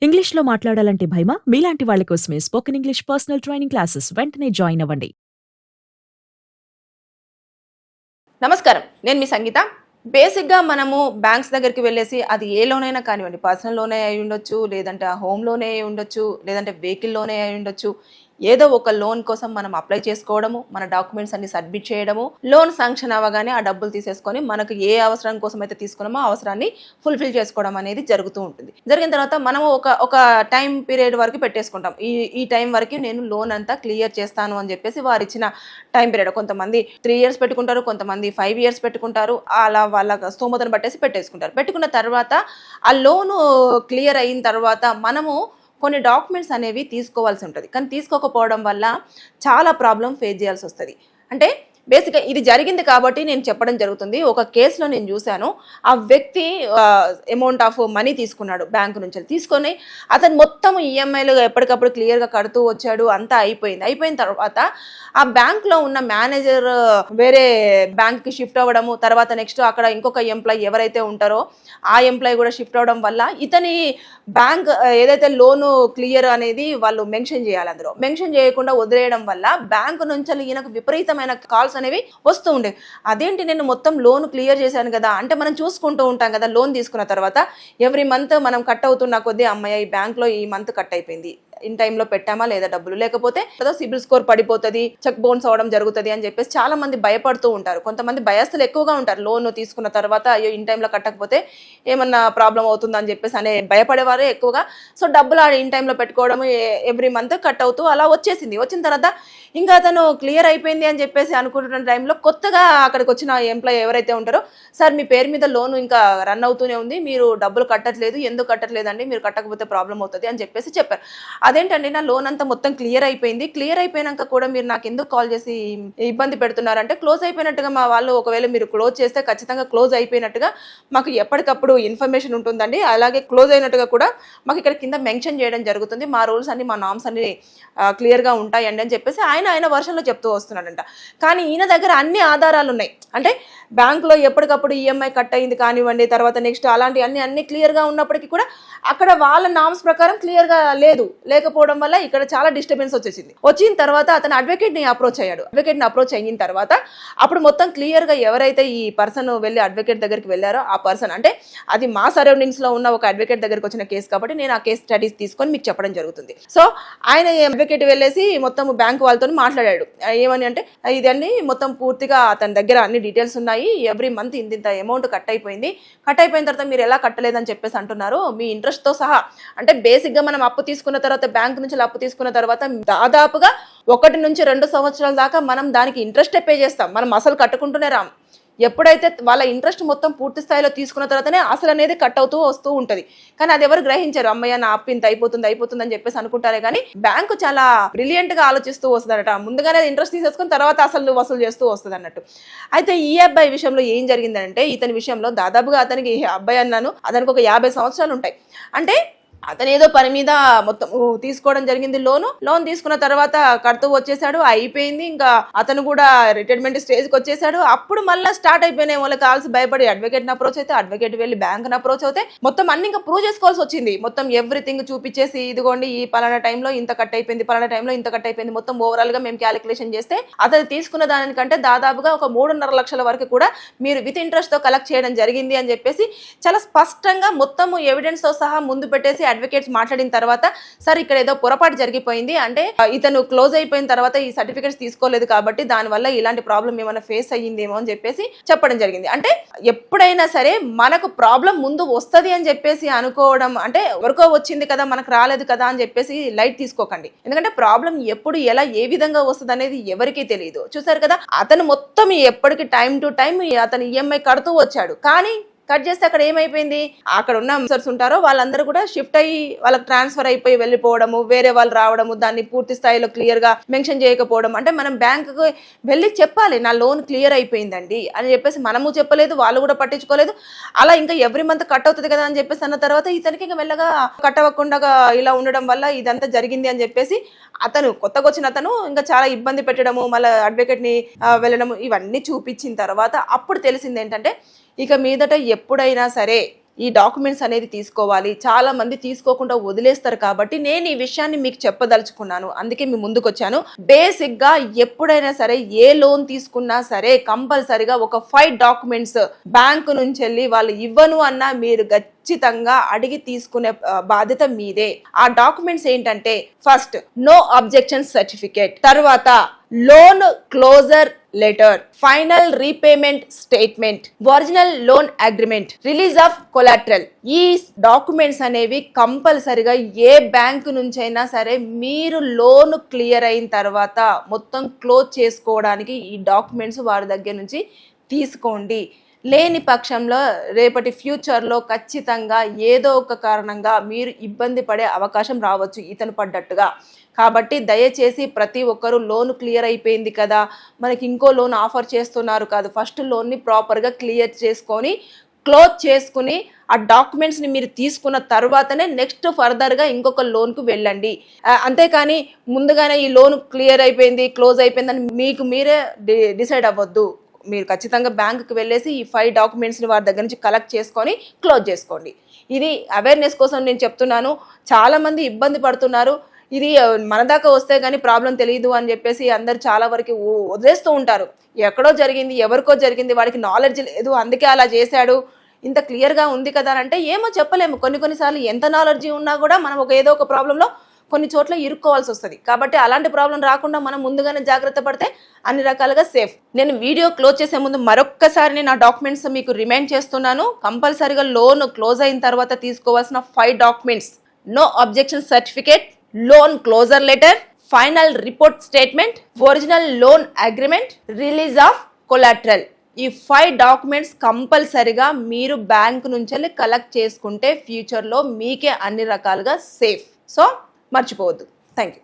ఇంగ్లీష్‌లో మాట్లాడాలంటే భయమా? మీలాంటి వాళ్ళ కోసమే spoken English personal training classes వెంటనే జాయిన్ అవ్వండి. నమస్కారం. నేను మీ సంగీత. బేసిక్‌గా మనము బ్యాంక్స్ దగ్గరికి వెళ్ళేసి అది ఏ లోనైనా కానివ్వండి, పర్సనల్ లోనే అయ్యుండొచ్చు, లేదంటే హోమ్ లోనే అయ్యుండొచ్చు, లేదంటే వెహికల్ లోనే అయ్యుండొచ్చు. ఏదో ఒక లోన్ కోసం మనం అప్లై చేసుకోవడము, మన డాక్యుమెంట్స్ అన్ని సబ్మిట్ చేయడము, లోన్ శాంక్షన్ అవ్వగానే ఆ డబ్బులు తీసేసుకొని మనకు ఏ అవసరం కోసం అయితే తీసుకున్నామో ఆ అవసరాన్ని ఫుల్‌ఫిల్ చేసుకోవడం అనేది జరుగుతూ ఉంటుంది. జరిగిన తర్వాత మనము ఒక టైమ్ పీరియడ్ వరకు పెట్టేసుకుంటాం. ఈ ఈ టైం వరకు నేను లోన్ అంతా క్లియర్ చేస్తాను అని చెప్పేసి వారిచ్చిన టైం పీరియడ్. కొంతమంది 3 ఇయర్స్ పెట్టుకుంటారు, కొంతమంది 5 ఇయర్స్ పెట్టుకుంటారు. అలా వాళ్ళ స్తోమతను బట్టేసి పెట్టేసుకుంటారు. పెట్టుకున్న తర్వాత ఆ లోను క్లియర్ అయిన తర్వాత మనము కొన్ని డాక్యుమెంట్స్ అనేవి తీసుకోవాల్సి ఉంటుంది. కానీ తీసుకోకపోవడం వల్ల చాలా ప్రాబ్లమ్ ఫేస్ చేయాల్సి వస్తుంది. అంటే బేసిక్గా ఇది జరిగింది కాబట్టి నేను చెప్పడం జరుగుతుంది. ఒక కేసులో నేను చూశాను. ఆ వ్యక్తి అమౌంట్ ఆఫ్ మనీ తీసుకున్నాడు బ్యాంకు నుంచి. తీసుకొని అతను మొత్తం ఈఎంఐలు ఎప్పటికప్పుడు క్లియర్గా కడుతూ వచ్చాడు. అంతా అయిపోయింది. అయిపోయిన తర్వాత ఆ బ్యాంక్లో ఉన్న మేనేజర్ వేరే బ్యాంక్కి షిఫ్ట్ అవ్వడము, తర్వాత నెక్స్ట్ అక్కడ ఇంకొక ఎంప్లాయీ ఎవరైతే ఉంటారో ఆ ఎంప్లాయీ కూడా షిఫ్ట్ అవ్వడం వల్ల ఇతని బ్యాంక్ ఏదైతే లోను క్లియర్ అనేది వాళ్ళు మెన్షన్ చేయాలి. అందులో మెన్షన్ చేయకుండా వదిలేయడం వల్ల బ్యాంకు నుంచి ఈయనకు విపరీతమైన కాల్స్ అనేవి వస్తూ ఉండేవి. అదేంటి, నేను మొత్తం లోన్ క్లియర్ చేశాను కదా అంటే, మనం చూసుకుంటూ ఉంటాం కదా లోన్ తీసుకున్న తర్వాత ఎవ్రీ మంత్ మనం కట్ అవుతున్న కొద్దీ అమ్మయ్య ఈ బ్యాంక్లో ఈ మంత్ కట్ అయిపోయింది, ఇన్ టైంలో పెట్టామా లేదా డబ్బులు, లేకపోతే సిబిల్ స్కోర్ పడిపోతుంది, చెక్ బౌన్స్ అవడం జరుగుతుంది అని చెప్పేసి చాలా మంది భయపడుతూ ఉంటారు. కొంతమంది భయస్థులు ఎక్కువగా ఉంటారు. లోన్ తీసుకున్న తర్వాత అయ్యో ఇన్ టైంలో కట్టకపోతే ఏమన్నా ప్రాబ్లం అవుతుందని చెప్పేసి అనే భయపడేవారే ఎక్కువగా. సో డబ్బులు ఇన్ టైంలో పెట్టుకోవడం, ఎవ్రీ మంత్ కట్ అవుతూ అలా వచ్చేసింది. వచ్చిన తర్వాత ఇంకా అతను క్లియర్ అయిపోయింది అని చెప్పేసి అనుకుంటున్న టైంలో కొత్తగా అక్కడికి వచ్చిన ఎంప్లాయీ ఎవరైతే ఉంటారో, సార్ మీ పేరు మీద లోన్ ఇంకా రన్ అవుతూనే ఉంది, మీరు డబ్బులు కట్టట్లేదు, ఎందుకు కట్టట్లేదండి, మీరు కట్టకపోతే ప్రాబ్లం అవుతుంది అని చెప్పేసి చెప్పారు. అదేంటండి, నా లోన్ అంతా మొత్తం క్లియర్ అయిపోయింది, క్లియర్ అయిపోయినాక కూడా మీరు నాకు ఎందుకు కాల్ చేసి ఇబ్బంది పెడుతున్నారంటే, క్లోజ్ అయిపోయినట్టుగా మా వాళ్ళు ఒకవేళ మీరు క్లోజ్ చేస్తే ఖచ్చితంగా క్లోజ్ అయిపోయినట్టుగా మాకు ఎప్పటికప్పుడు ఇన్ఫర్మేషన్ ఉంటుందండి, అలాగే క్లోజ్ అయినట్టుగా కూడా మాకు ఇక్కడ కింద మెన్షన్ చేయడం జరుగుతుంది, మా రూల్స్ అన్ని మా నామ్స్ అన్ని క్లియర్గా ఉంటాయండి అని చెప్పేసి ఆయన వర్షన్లో చెప్తూ వస్తున్నాడంట. కానీ ఈయన దగ్గర అన్ని ఆధారాలు ఉన్నాయి. అంటే బ్యాంకులో ఎప్పటికప్పుడు ఈఎంఐ కట్ అయింది కానివ్వండి, తర్వాత నెక్స్ట్ అలాంటి అన్ని క్లియర్గా ఉన్నప్పటికీ కూడా అక్కడ వాళ్ళ నామ్స్ ప్రకారం క్లియర్గా లేకపోవడం వల్ల ఇక్కడ చాలా డిస్టర్బెన్స్ వచ్చేసింది. వచ్చిన తర్వాత అతను అడ్వకేట్ని అప్రోచ్ అయ్యాడు. అడ్వకేట్ని అప్రోచ్ అయిన తర్వాత అప్పుడు మొత్తం క్లియర్గా ఎవరైతే ఈ పర్సన్ వెళ్ళి అడ్వకేట్ దగ్గరికి వెళ్ళారో ఆ పర్సన్, అంటే అది మా సరౌండింగ్స్లో ఉన్న ఒక అడ్వకేట్ దగ్గరికి వచ్చిన కేసు కాబట్టి నేను ఆ కేసు స్టడీస్ తీసుకొని మీకు చెప్పడం జరుగుతుంది. సో ఆయన అడ్వకేట్ వెళ్ళేసి మొత్తం బ్యాంక్ వాళ్ళతో మాట్లాడాడు. ఏమని అంటే, ఇదండి మొత్తం పూర్తిగా అతని దగ్గర అన్ని డీటెయిల్స్ ఉన్నాయి, ఎవ్రీ మంత్ ఇంత అమౌంట్ కట్ అయిపోయింది, కట్ అయిపోయిన తర్వాత మీరు ఎలా కట్టలేదని చెప్పేసి అంటున్నారు, మీ ఇంట్రెస్ట్తో సహా. అంటే బేసిక్గా మనం అప్పు తీసుకున్న తర్వాత, బ్యాంక్ నుంచి అప్పు తీసుకున్న తర్వాత దాదాపుగా 1 నుంచి 2 సంవత్సరాల దాకా మనం దానికి ఇంట్రెస్టే పే చేస్తాం, మనం అసలు కట్టుకుంటూనే రాం. ఎప్పుడైతే వాళ్ళ ఇంట్రెస్ట్ మొత్తం పూర్తి స్థాయిలో తీసుకున్న తర్వాతనే అసలు అనేది కట్ అవుతూ వస్తూ ఉంటుంది. కానీ అది ఎవరు గ్రహించారు, అమ్మయ్య నా అప్పు ఇంత అయిపోతుంది అని చెప్పేసి అనుకుంటారే కానీ బ్యాంకు చాలా బ్రిలియంట్ గా ఆలోచిస్తూ వస్తుందట. ముందుగానే ఇంట్రెస్ట్ తీసేసుకుని తర్వాత అసలు వసూలు చేస్తూ వస్తుంది అన్నట్టు. అయితే ఈ అబ్బాయి విషయంలో ఏం జరిగిందంటే, ఇతని విషయంలో దాదాపుగా అతనికి అబ్బాయి అన్నాను, అతనికి ఒక 50 సంవత్సరాలు ఉంటాయి. అంటే అతను ఏదో పని మీద మొత్తం తీసుకోవడం జరిగింది. లోన్ తీసుకున్న తర్వాత కడుతూ వచ్చేసాడు, అయిపోయింది. ఇంకా అతను కూడా రిటైర్మెంట్ స్టేజ్కి వచ్చేసాడు. అప్పుడు మళ్ళీ స్టార్ట్ అయిపోయినాయి వాళ్ళకి కాల్స్. భయపడి అడ్వకేట్ని అప్రోచ్ అయితే, అడ్వకేట్ వెళ్ళి బ్యాంక్ని అప్రోచ్ అవుతే మొత్తం అన్ని ఇంకా ప్రూవ్ చేసుకోవాల్సి వచ్చింది. మొత్తం ఎవ్రీథింగ్ చూపించేసి, ఇదిగోండి ఈ పలానా టైంలో ఇంత కట్ అయిపోయింది, పలానా టైంలో ఇంత కట్ అయిపోయింది, మొత్తం ఓవరాల్ గా మేము క్యాలిక్యులేషన్ చేస్తే అతను తీసుకున్న దానికంటే దాదాపుగా ఒక 3.5 లక్షల వరకు కూడా మీరు విత్ ఇంట్రెస్ట్ తో కలెక్ట్ చేయడం జరిగింది అని చెప్పేసి చాలా స్పష్టంగా మొత్తం ఎవిడెన్స్ తో సహా ముందు పెట్టేసి అడ్వకేట్స్ మాట్లాడిన తర్వాత, సార్ ఇక్కడ ఏదో పొరపాటు జరిగిపోయింది, అంటే ఇతను క్లోజ్ అయిపోయిన తర్వాత ఈ సర్టిఫికేట్స్ తీసుకోలేదు కాబట్టి దానివల్ల ఇలాంటి ప్రాబ్లం ఏమైనా ఫేస్ అయ్యిందేమో అని చెప్పేసి చెప్పడం జరిగింది. అంటే ఎప్పుడైనా సరే మనకు ప్రాబ్లం ముందు వస్తుంది అని చెప్పేసి అనుకోవడం, అంటే ఎవరికో వచ్చింది కదా మనకు రాలేదు కదా అని చెప్పేసి లైట్ తీసుకోకండి. ఎందుకంటే ప్రాబ్లం ఎప్పుడు ఎలా ఏ విధంగా వస్తుంది అనేది ఎవరికీ తెలియదు. చూసారు కదా, అతను మొత్తం ఎప్పటికి టైం టు టైం అతను ఈఎంఐ కడుతూ వచ్చాడు. కానీ కట్ చేస్తే అక్కడ ఏమైపోయింది, అక్కడ ఉన్న ఆఫీసర్స్ ఉంటారో వాళ్ళందరూ కూడా షిఫ్ట్ అయ్యి వాళ్ళకి ట్రాన్స్ఫర్ అయిపోయి వెళ్ళిపోవడము, వేరే వాళ్ళు రావడము, దాన్ని పూర్తి స్థాయిలో క్లియర్ గా మెన్షన్ చేయకపోవడం. అంటే మనం బ్యాంకుకు వెళ్ళి చెప్పాలి నా లోన్ క్లియర్ అయిపోయిందండి అని చెప్పేసి, మనము చెప్పలేదు, వాళ్ళు కూడా పట్టించుకోలేదు. అలా ఇంకా ఎవ్రీ మంత్ కట్ అవుతుంది కదా అని చెప్పేసి అన్న తర్వాత ఇతనికి ఇంకా మెల్లగా కట్ అవ్వకుండా ఇలా ఉండడం వల్ల ఇదంతా జరిగింది అని చెప్పేసి అతను కొత్తగా వచ్చిన అతను ఇంకా చాలా ఇబ్బంది పెట్టడము, మళ్ళీ అడ్వకేట్ ని వెళ్ళడము, ఇవన్నీ చూపించిన తర్వాత అప్పుడు తెలిసింది ఏంటంటే, ఇక మీదట ఎప్పుడైనా సరే ఈ డాక్యుమెంట్స్ అనేది తీసుకోవాలి. చాలా మంది తీసుకోకుండా వదిలేస్తారు కాబట్టి నేను ఈ విషయాన్ని మీకు చెప్పదలుచుకున్నాను. అందుకే మీ ముందుకు వచ్చాను. బేసిక్ గా ఎప్పుడైనా సరే ఏ లోన్ తీసుకున్నా సరే కంపల్సరిగా ఒక 5 డాక్యుమెంట్స్ బ్యాంకు నుంచి వెళ్ళి వాళ్ళు ఇవ్వను అన్నా మీరు ఖచ్చితంగా అడిగి తీసుకునే బాధ్యత మీదే. ఆ డాక్యుమెంట్స్ ఏంటంటే ఫస్ట్ నో అబ్జెక్షన్ సర్టిఫికేట్, తర్వాత loan closure letter, final repayment statement, original loan agreement, release of collateral. ఈ డాక్యుమెంట్స్ అనేవి కంపల్సరిగా ఏ బ్యాంకు నుంచైనా సరే మీరు లోన్ క్లియర్ అయిన తర్వాత మొత్తం క్లోజ్ చేసుకోవడానికి ఈ డాక్యుమెంట్స్ వారి దగ్గర నుంచి తీసుకోండి. లేని పక్షంలో రేపటి ఫ్యూచర్లో ఖచ్చితంగా ఏదో ఒక కారణంగా మీరు ఇబ్బంది పడే అవకాశం రావచ్చు ఇతను పడ్డట్టుగా. కాబట్టి దయచేసి ప్రతి ఒక్కరూ లోన్ క్లియర్ అయిపోయింది కదా, మనకి ఇంకో లోన్ ఆఫర్ చేస్తున్నారు కాదు, ఫస్ట్ లోన్ని ప్రాపర్గా క్లియర్ చేసుకొని క్లోజ్ చేసుకుని ఆ డాక్యుమెంట్స్ని మీరు తీసుకున్న తర్వాతనే నెక్స్ట్ ఫర్దర్గా ఇంకొక లోన్కు వెళ్ళండి. అంతేకాని ముందుగానే ఈ లోన్ క్లియర్ అయిపోయింది క్లోజ్ అయిపోయిందని మీకు మీరే డిసైడ్ అవ్వద్దు. మీరు ఖచ్చితంగా బ్యాంకుకి వెళ్ళేసి ఈ 5 డాక్యుమెంట్స్ని వారి దగ్గర నుంచి కలెక్ట్ చేసుకొని క్లోజ్ చేసుకోండి. ఇది అవేర్నెస్ కోసం నేను చెప్తున్నాను. చాలామంది ఇబ్బంది పడుతున్నారు. ఇది మన దాకా వస్తే కానీ ప్రాబ్లం తెలియదు అని చెప్పేసి అందరు చాలా వరకు వదిలేస్తూ ఉంటారు. ఎక్కడో జరిగింది, ఎవరికో జరిగింది, వాడికి నాలెడ్జ్ లేదు అందుకే అలా చేశాడు, ఇంత క్లియర్గా ఉంది కదా అంటే ఏమో చెప్పలేము. కొన్నిసార్లు ఎంత నాలెడ్జ్ ఉన్నా కూడా మనం ఏదో ఒక ప్రాబ్లంలో కొన్ని చోట్ల ఇరుక్కోవాల్సి వస్తుంది. కాబట్టి అలాంటి ప్రాబ్లం రాకుండా మనం ముందుగానే జాగ్రత్త పడితే అన్ని రకాలుగా సేఫ్. నేను వీడియో క్లోజ్ చేసే ముందు మరొక్కసారి నా డాక్యుమెంట్స్ మీకు రిమైండ్ చేస్తున్నాను. కంపల్సరీగా లోన్ క్లోజ్ అయిన తర్వాత తీసుకోవాల్సిన 5 documents: no objection certificate, loan closure letter, final report statement, original loan agreement, release of collateral. ఈ 5 డాక్యుమెంట్స్ కంపల్సరిగా మీరు బ్యాంక్ నుంచి కలెక్ట్ చేసుకుంటే ఫ్యూచర్లో మీకే అన్ని రకాలుగా సేఫ్. సో మర్చిపోవద్దు. Thank you.